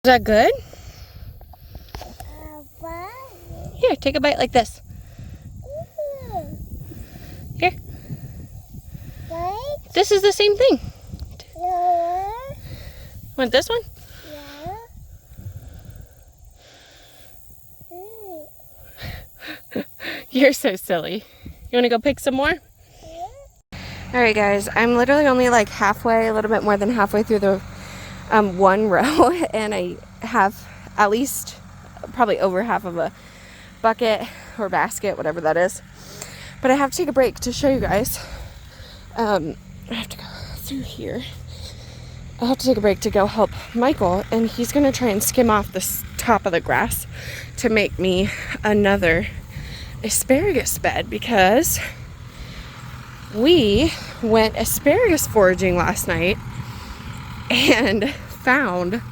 that good? Here, take a bite like this. Here. This is the same thing. Want this one? You're so silly. You want to go pick some more? Alright guys, I'm literally only like halfway, a little bit more than halfway through the one row, and I have at least probably over half of a bucket or basket, whatever that is. But I have to take a break to show you guys. I have to go through here. I'll have to take a break to go help Michael, and he's going to try and skim off the top of the grass to make me another asparagus bed, because we went asparagus foraging last night and found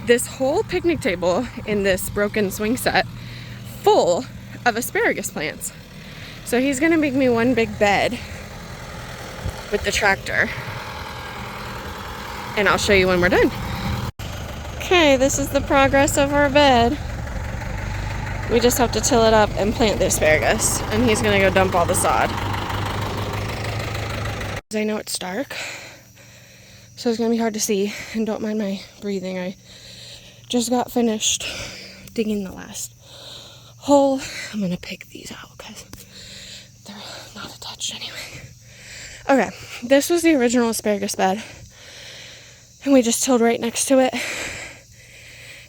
this whole picnic table in this broken swing set full of asparagus plants. So he's going to make me one big bed with the tractor, and I'll show you when we're done. Okay, this is the progress of our bed. We just have to till it up and plant the asparagus, and he's gonna go dump all the sod. I know it's dark, so it's gonna be hard to see, and don't mind my breathing. I just got finished digging the last hole. I'm gonna pick these out because they're not attached anyway. Okay, this was the original asparagus bed, and we just tilled right next to it.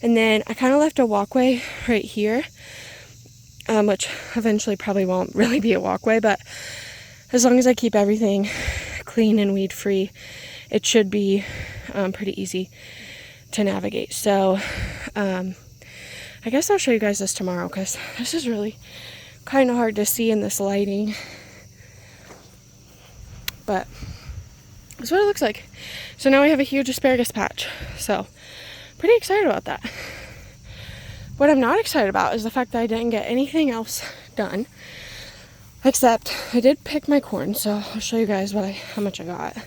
And then I kind of left a walkway right here, which eventually probably won't really be a walkway, but as long as I keep everything clean and weed free, it should be pretty easy to navigate. So I guess I'll show you guys this tomorrow, because this is really kind of hard to see in this lighting, but that's what it looks like. So now we have a huge asparagus patch, so pretty excited about that. What I'm not excited about is the fact that I didn't get anything else done, except I did pick my corn, so I'll show you guys how much I got.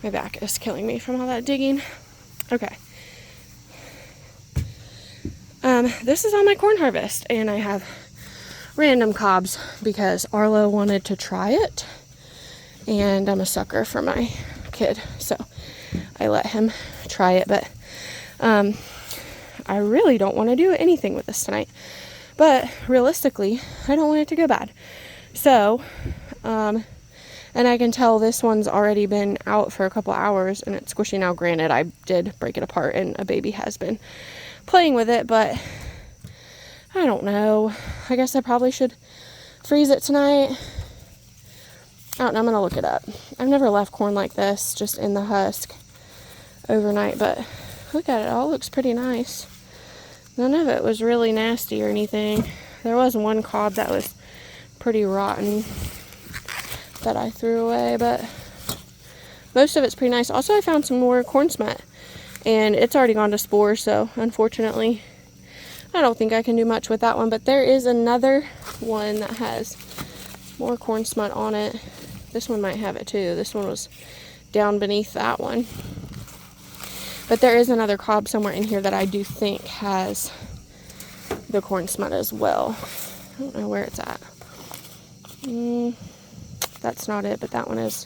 My back is killing me from all that digging. Okay. This is on my corn harvest, and I have random cobs because Arlo wanted to try it, and I'm a sucker for my kid, so I let him try it. But I really don't want to do anything with this tonight, but realistically I don't want it to go bad. So and I can tell this one's already been out for a couple hours and it's squishy now. Granted, I did break it apart and a baby has been playing with it, but I don't know. I guess I probably should freeze it tonight. I don't know, I'm gonna look it up. I've never left corn like this, just in the husk overnight, but look at it, all looks pretty nice. None of it was really nasty or anything. There was one cob that was pretty rotten that I threw away, but most of it's pretty nice. Also, I found some more corn smut, and it's already gone to spore, so unfortunately I don't think I can do much with that one. But there is another one that has more corn smut on it. This one might have it too. This one was down beneath that one. But there is another cob somewhere in here that I do think has the corn smut as well. I don't know where it's at. That's not it, but that one is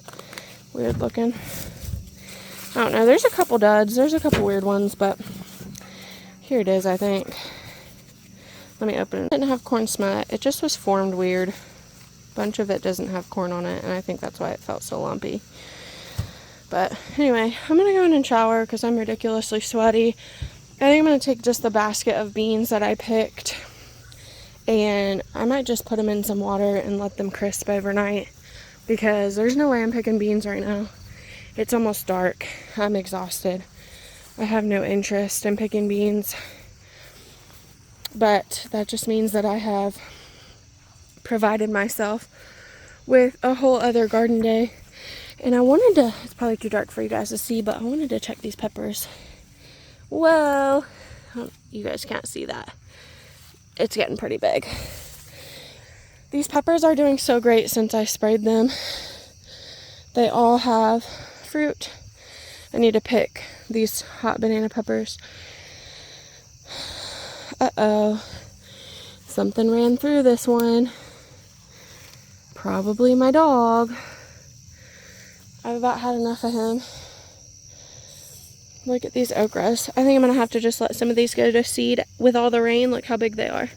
weird looking. I don't know. There's a couple duds. There's a couple weird ones, but here it is, I think. Let me open it. It didn't have corn smut. It just was formed weird. A bunch of it doesn't have corn on it, and I think that's why it felt so lumpy. But anyway, I'm going to go in and shower because I'm ridiculously sweaty. I think I'm going to take just the basket of beans that I picked, and I might just put them in some water and let them crisp overnight, because there's no way I'm picking beans right now. It's almost dark. I'm exhausted. I have no interest in picking beans. But that just means that I have provided myself with a whole other garden day. And I wanted to, it's probably too dark for you guys to see, but I wanted to check these peppers. Whoa, you guys can't see that. It's getting pretty big. These peppers are doing so great since I sprayed them. They all have fruit. I need to pick these hot banana peppers. Uh-oh. Something ran through this one. Probably my dog. I've about had enough of him. Look at these okras. I think I'm going to have to just let some of these go to seed with all the rain. Look how big they are.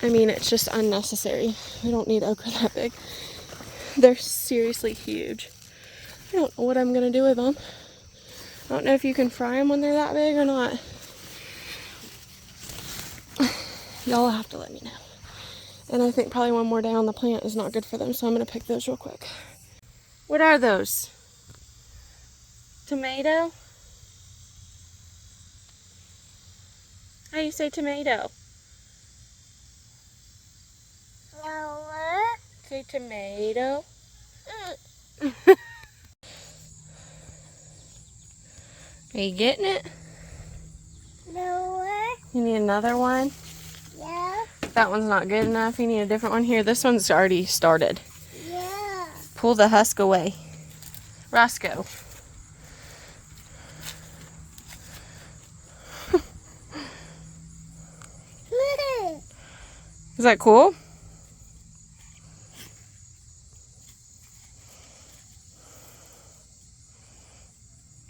I mean, it's just unnecessary. We don't need okra that big. They're seriously huge. I don't know what I'm going to do with them. I don't know if you can fry them when they're that big or not. Y'all have to let me know. And I think probably one more day on the plant is not good for them, so I'm going to pick those real quick. What are those? Tomato? How do you say tomato? Say tomato. Are you getting it? No. You need another one? Yeah. That one's not good enough. You need a different one. Here, this one's already started. Yeah. Pull the husk away. Roscoe. Is that cool?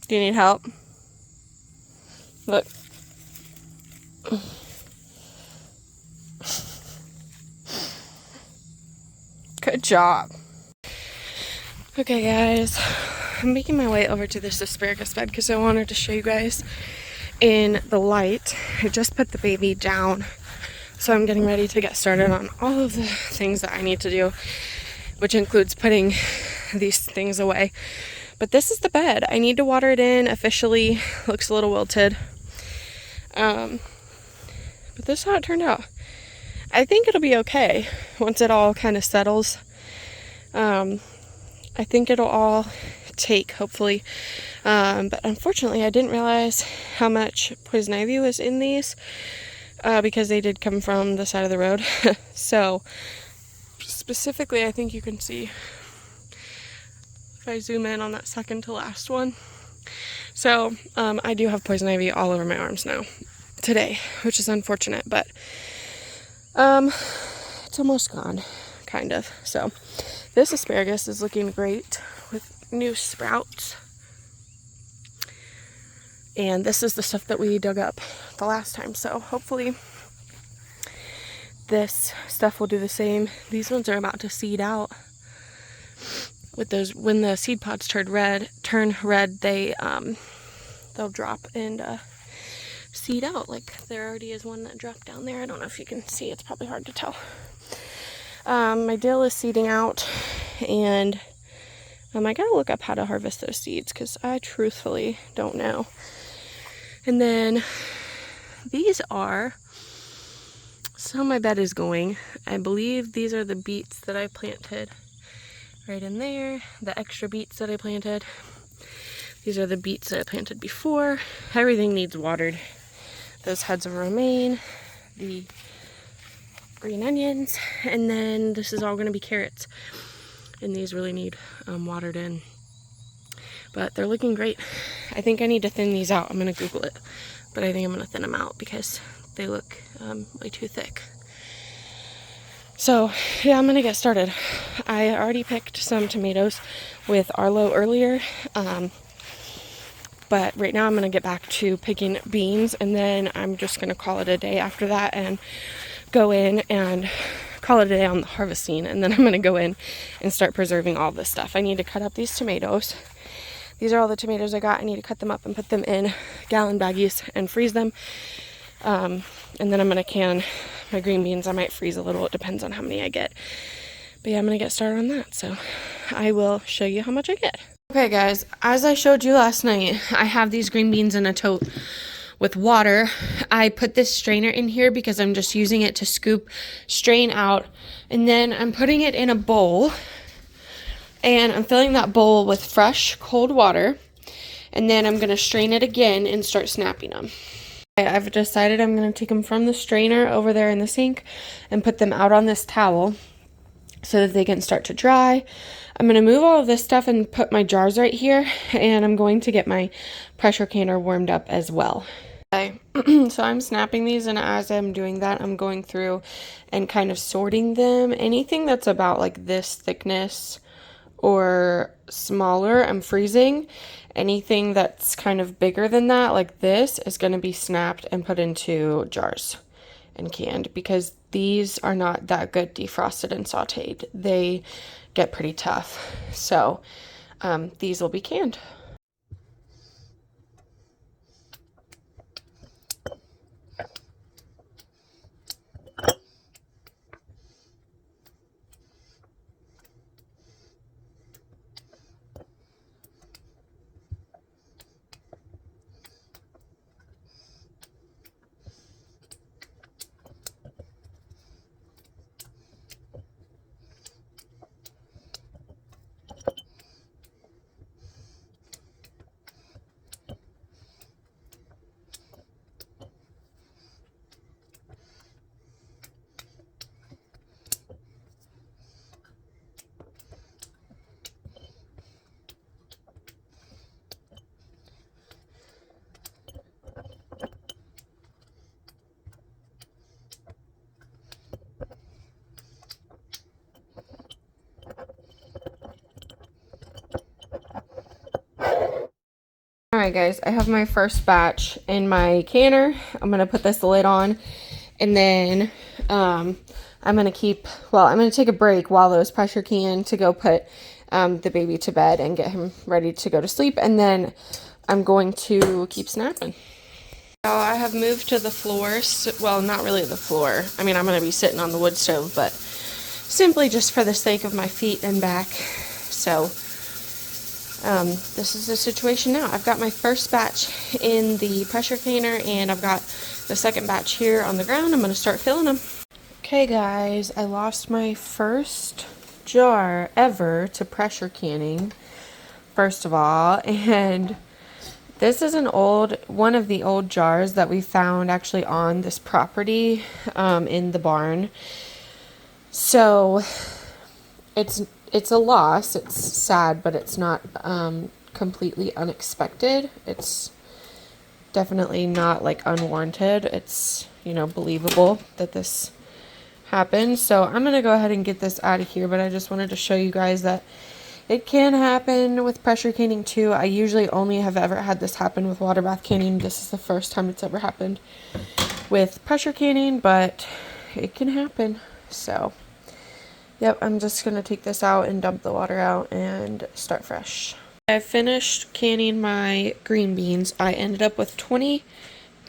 Do you need help? Look. Good job. Okay, guys. I'm making my way over to this asparagus bed because I wanted to show you guys in the light. I just put the baby down, so I'm getting ready to get started on all of the things that I need to do, which includes putting these things away. But this is the bed. I need to water it in officially. Looks a little wilted. But this is how it turned out. I think it'll be okay once it all kind of settles. I think it'll all take, hopefully. But unfortunately, I didn't realize how much poison ivy was in these because they did come from the side of the road. So, specifically, I think you can see if I zoom in on that second to last one. So, I do have poison ivy all over my arms now today, which is unfortunate, but it's almost gone, kind of. So, this asparagus is looking great with new sprouts. And this is the stuff that we dug up the last time. So hopefully this stuff will do the same. These ones are about to seed out. With those, when the seed pods turn red, they'll drop and seed out. Like there already is one that dropped down there. I don't know if you can see. It's probably hard to tell. My dill is seeding out, and I gotta look up how to harvest those seeds because I truthfully don't know. And then these are, so my bed is going. I believe these are the beets that I planted right in there. The extra beets that I planted. These are the beets that I planted before. Everything needs watered. Those heads of romaine, the green onions, and then this is all going to be carrots. And these really need watered in. But they're looking great. I think I need to thin these out. I'm going to Google it. But I think I'm going to thin them out because they look way too thick. So, yeah, I'm going to get started. I already picked some tomatoes with Arlo earlier. But right now I'm going to get back to picking beans. And then I'm just going to call it a day after that and go in and call it a day on the harvesting. And then I'm going to go in and start preserving all this stuff. I need to cut up these tomatoes. These are all the tomatoes I got. I need to cut them up and put them in gallon baggies and freeze them. And then I'm going to can my green beans. I might freeze a little. It depends on how many I get. But yeah, I'm going to get started on that. So I will show you how much I get. Okay, guys. As I showed you last night, I have these green beans in a tote with water. I put this strainer in here because I'm just using it to scoop, strain out. And then I'm putting it in a bowl. And I'm filling that bowl with fresh, cold water. And then I'm going to strain it again and start snapping them. I've decided I'm going to take them from the strainer over there in the sink and put them out on this towel so that they can start to dry. I'm going to move all of this stuff and put my jars right here, and I'm going to get my pressure canner warmed up as well. Okay, so I'm snapping these, and as I'm doing that, I'm going through and kind of sorting them. Anything that's about like this thickness or smaller, I'm freezing. Anything that's kind of bigger than that, like this, is going to be snapped and put into jars and canned, because these are not that good defrosted and sauteed. They get pretty tough. So these will be canned. Alright guys, I have my first batch in my canner. I'm going to put this lid on, and then I'm going to take a break while those pressure can to go put the baby to bed and get him ready to go to sleep, and then I'm going to keep snapping. Now I have moved to the floor, well, not really the floor. I mean, I'm going to be sitting on the wood stove, but simply just for the sake of my feet and back. So this is the situation now. I've got my first batch in the pressure canner, and I've got the second batch here on the ground. I'm going to start filling them. Okay guys, I lost my first jar ever to pressure canning, first of all, and this is one of the old jars that we found actually on this property in the barn. So it's a loss. It's sad, but it's not completely unexpected. It's definitely not like unwarranted. It's, believable that this happened. So I'm going to go ahead and get this out of here, but I just wanted to show you guys that it can happen with pressure canning too. I usually only have ever had this happen with water bath canning. This is the first time it's ever happened with pressure canning, but it can happen. So yep, I'm just going to take this out and dump the water out and start fresh. I finished canning my green beans. I ended up with 20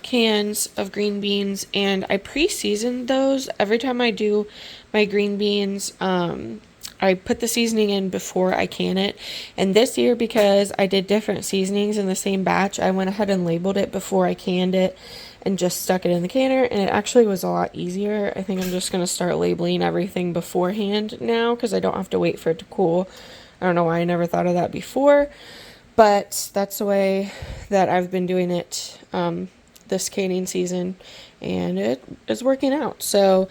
cans of green beans, and I pre-seasoned those. Every time I do my green beans, I put the seasoning in before I can it. And this year, because I did different seasonings in the same batch, I went ahead and labeled it before I canned it and just stuck it in the canner, and it actually was a lot easier. I think I'm just going to start labeling everything beforehand now, because I don't have to wait for it to cool. I don't know why I never thought of that before, but that's the way that I've been doing it this canning season, and it is working out. So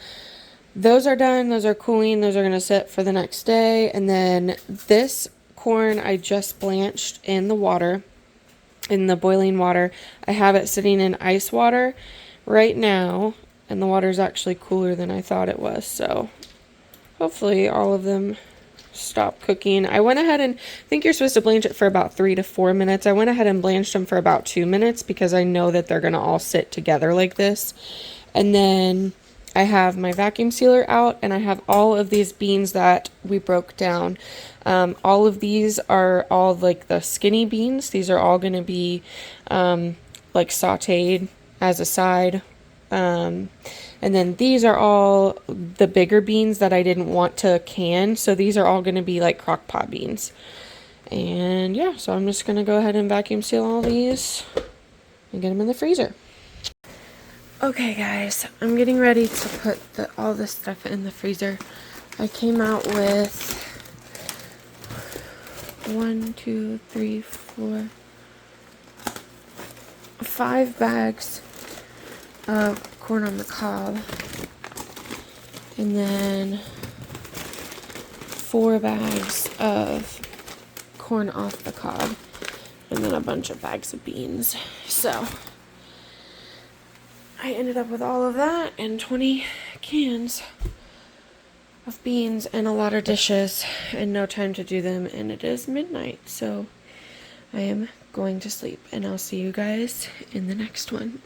those are done. Those are cooling. Those are going to sit for the next day. And then this corn I just blanched in the water, in the boiling water. I have it sitting in ice water right now, and the water is actually cooler than I thought it was. So hopefully all of them stop cooking. I went ahead and, I think you're supposed to blanch it for about 3 to 4 minutes. I went ahead and blanched them for about 2 minutes because I know that they're going to all sit together like this. And then I have my vacuum sealer out, and I have all of these beans that we broke down. All of these are all like the skinny beans. These are all going to be like sauteed as a side. And then these are all the bigger beans that I didn't want to can. So these are all going to be like crock pot beans. And yeah, so I'm just going to go ahead and vacuum seal all these and get them in the freezer. Okay guys, I'm getting ready to put all this stuff in the freezer. I came out with 5 bags of corn on the cob, and then 4 bags of corn off the cob and then a bunch of bags of beans. So I ended up with all of that and 20 cans of beans and a lot of dishes and no time to do them, and it is midnight, so I am going to sleep, and I'll see you guys in the next one.